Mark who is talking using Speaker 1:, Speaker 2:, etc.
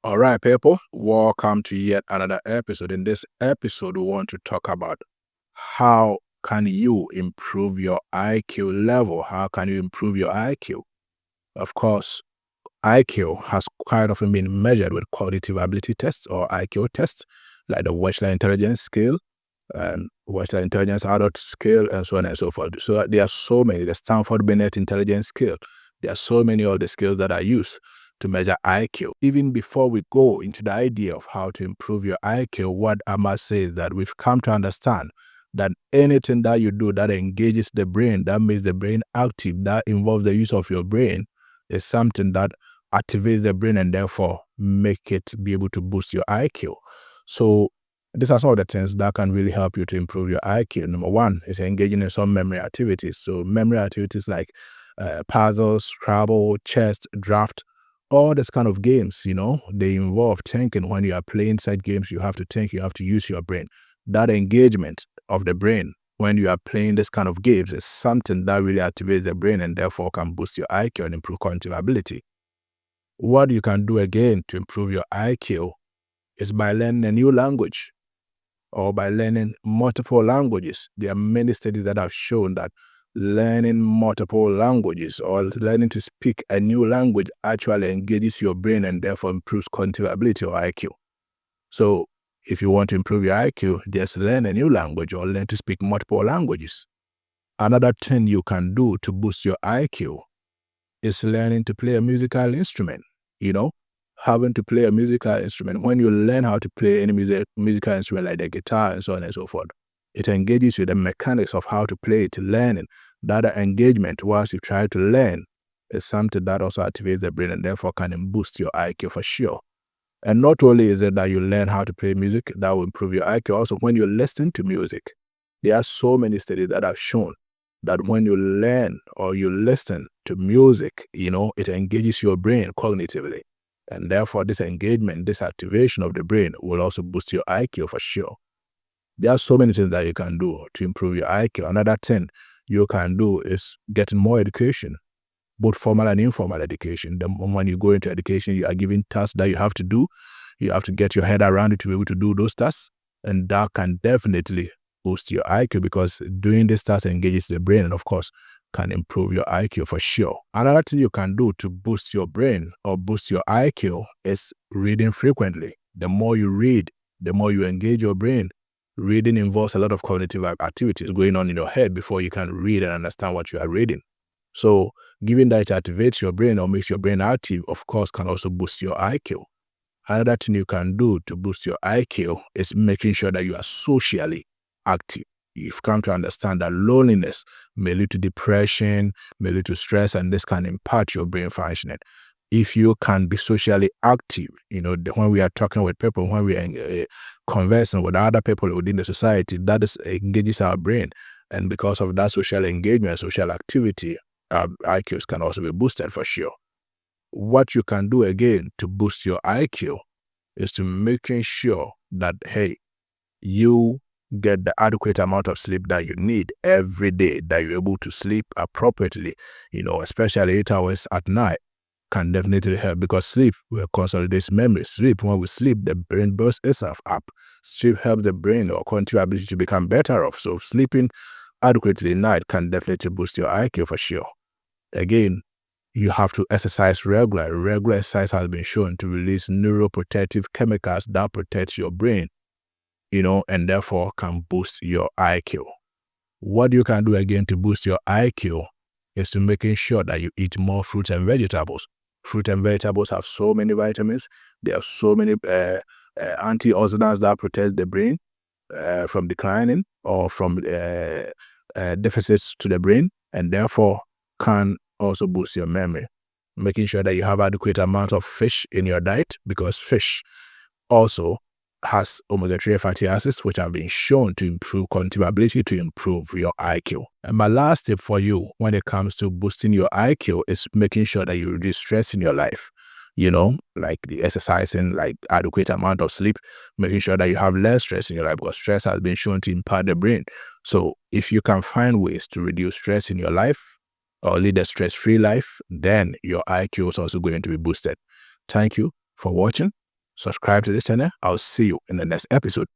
Speaker 1: All right, people, welcome to yet another episode. In this episode, we want to talk about how can you improve your IQ level? How can you improve your IQ? Of course, IQ has quite often been measured with cognitive ability tests or IQ tests, like the Wechsler Intelligence Scale and Wechsler Intelligence Adult Scale, and so on and so forth. So there are so many. The Stanford Binet Intelligence Scale. There are so many of the scales that are used to measure IQ. Even before we go into the idea of how to improve your IQ, what I must say is that we've come to understand that anything that you do that engages the brain, that makes the brain active, that involves the use of your brain, is something that activates the brain and therefore make it be able to boost your IQ. So these are some of the things that can really help you to improve your IQ. Number one is engaging in some memory activities. So memory activities like puzzles, Scrabble, chess, draft, all this kind of games, they involve thinking. When you are playing such games, you have to think, you have to use your brain. That engagement of the brain when you are playing this kind of games is something that really activates the brain and therefore can boost your IQ and improve cognitive ability. What you can do again to improve your IQ is by learning a new language or by learning multiple languages. There are many studies that have shown that learning multiple languages or learning to speak a new language actually engages your brain and therefore improves cognitive ability or IQ. So if you want to improve your IQ, just learn a new language or learn to speak multiple languages. Another thing you can do to boost your IQ is learning to play a musical instrument. Having to play a musical instrument. When you learn how to play any musical instrument like the guitar and so on and so forth, it engages you, the mechanics of how to play it, learning. That engagement whilst you try to learn is something that also activates the brain and therefore can boost your IQ for sure. And not only is it that you learn how to play music, that will improve your IQ, also when you listen to music, there are so many studies that have shown that when you learn or you listen to music, it engages your brain cognitively. And therefore, this engagement, this activation of the brain will also boost your IQ for sure. There are so many things that you can do to improve your IQ. Another thing you can do is getting more education, both formal and informal education. When you go into education, you are given tasks that you have to do. You have to get your head around it to be able to do those tasks. And that can definitely boost your IQ because doing this task engages the brain and, of course, can improve your IQ for sure. Another thing you can do to boost your brain or boost your IQ is reading frequently. The more you read, the more you engage your brain. Reading involves a lot of cognitive activities going on in your head before you can read and understand what you are reading. So, given that it activates your brain or makes your brain active, of course, can also boost your IQ. Another thing you can do to boost your IQ is making sure that you are socially active. You've come to understand that loneliness may lead to depression, may lead to stress, and this can impact your brain functioning. If you can be socially active, when we are talking with people, when we are conversing with other people within the society, that engages our brain. And because of that social engagement, social activity, our IQs can also be boosted for sure. What you can do again to boost your IQ is to making sure that, hey, you get the adequate amount of sleep that you need every day, that you're able to sleep appropriately, especially 8 hours at night can definitely help because sleep will consolidate memory. When we sleep, the brain bursts itself up. Sleep helps the brain or cognitive ability to become better off. So sleeping adequately at night can definitely boost your IQ for sure. Again, you have to exercise regularly. Regular exercise has been shown to release neuroprotective chemicals that protect your brain, and therefore can boost your IQ. What you can do again to boost your IQ is to making sure that you eat more fruits and vegetables. Fruit and vegetables have so many vitamins. There are so many antioxidants that protect the brain from declining or from deficits to the brain, and therefore can also boost your memory. Making sure that you have adequate amount of fish in your diet because fish also has omega-3 fatty acids, which have been shown to improve cognitive ability, to improve your IQ. And my last tip for you when it comes to boosting your IQ is making sure that you reduce stress in your life. Like the exercising, like adequate amount of sleep, making sure that you have less stress in your life because stress has been shown to impact the brain. So if you can find ways to reduce stress in your life or lead a stress-free life, then your IQ is also going to be boosted. Thank you for watching. subscribe to this channel. I'll see you in the next episode.